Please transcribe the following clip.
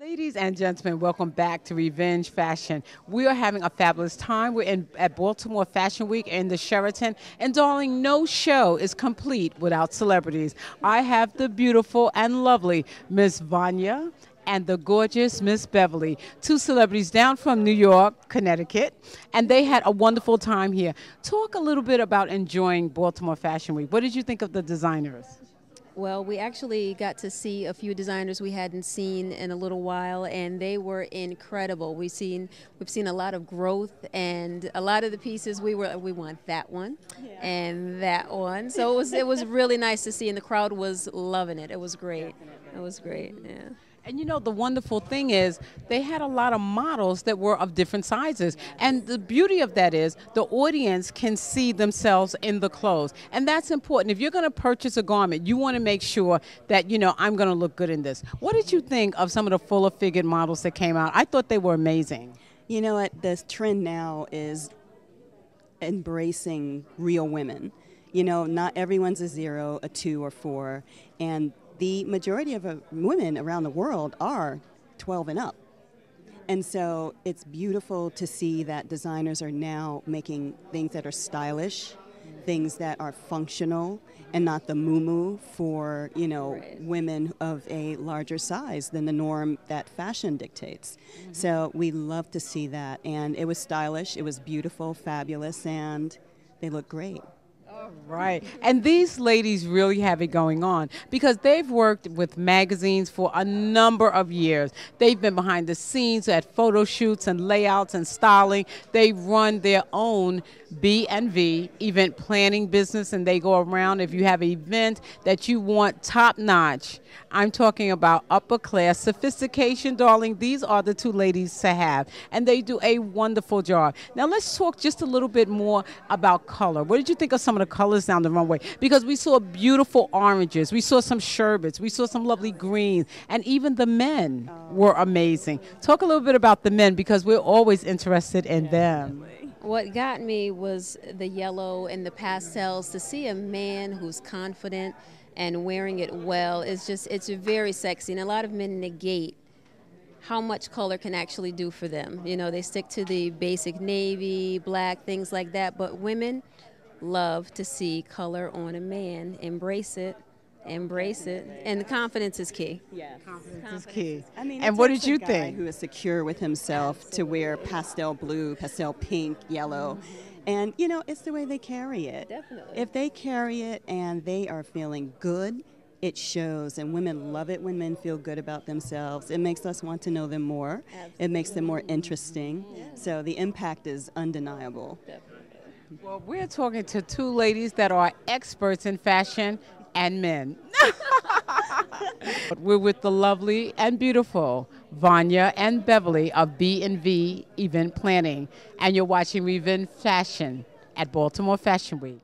Ladies and gentlemen, welcome back to Revenge Fashion. We are having a fabulous time. At Baltimore Fashion Week in the Sheraton. And darling, no show is complete without celebrities. I have the beautiful and lovely Miss Vanya and the gorgeous Miss Beverly, two celebrities down from New York, Connecticut, and they had a wonderful time here. Talk a little bit about enjoying Baltimore Fashion Week. What did you think of the designers? Well, we actually got to see a few designers we hadn't seen in a little while, and they were incredible. We've seen a lot of growth, and a lot of the pieces we want that one, and that one. So it was really nice to see, and the crowd was loving it. It was great. It was great. Yeah. And you know, the wonderful thing is they had a lot of models that were of different sizes. And the beauty of that is the audience can see themselves in the clothes. And that's important. If you're going to purchase a garment, you want to make sure that, you know, I'm going to look good in this. What did you think of some of the fuller figured models that came out? I thought they were amazing. You know what? The trend now is embracing real women. You know, not everyone's a 0, a 2, or 4. And the majority of women around the world are 12 and up. And so it's beautiful to see that designers are now making things that are stylish, things that are functional, and not the moo-moo for, you know, Right. women of a larger size than the norm that fashion dictates. So we love to see that. And it was stylish, it was beautiful, fabulous, and they look great. Right. And these ladies really have it going on because they've worked with magazines for a number of years. They've been behind the scenes at photo shoots and layouts and styling. They run their own B&V event planning business, and they go around. If you have an event that you want top notch, I'm talking about upper class sophistication, darling. These are the two ladies to have, and they do a wonderful job. Now let's talk just a little bit more about color. What did you think of some of the colors down the runway? Because we saw beautiful oranges, we saw some sherbets, we saw some lovely greens, and even the men were amazing. Talk a little bit about the men because we're always interested in them. What got me was the yellow and the pastels. To see a man who's confident and wearing it well it's very sexy. And a lot of men negate how much color can actually do for them. You know, they stick to the basic navy, black, things like that. But women love to see color on a man. Embrace it. Embrace it. And the confidence is key. Yes. Confidence is key. I mean, And it what takes did you a guy think? who is secure with himself to wear pastel blue, pastel pink, yellow. And, you know, it's the way they carry it. Definitely. If they carry it and they are feeling good, it shows. And women love it when men feel good about themselves. It makes us want to know them more. It makes them more interesting. So the impact is undeniable. Well, we're talking to two ladies that are experts in fashion and men. We're with the lovely and beautiful Vanya and Beverly of B&V Event Planning, and you're watching Revenge Fashion at Baltimore Fashion Week.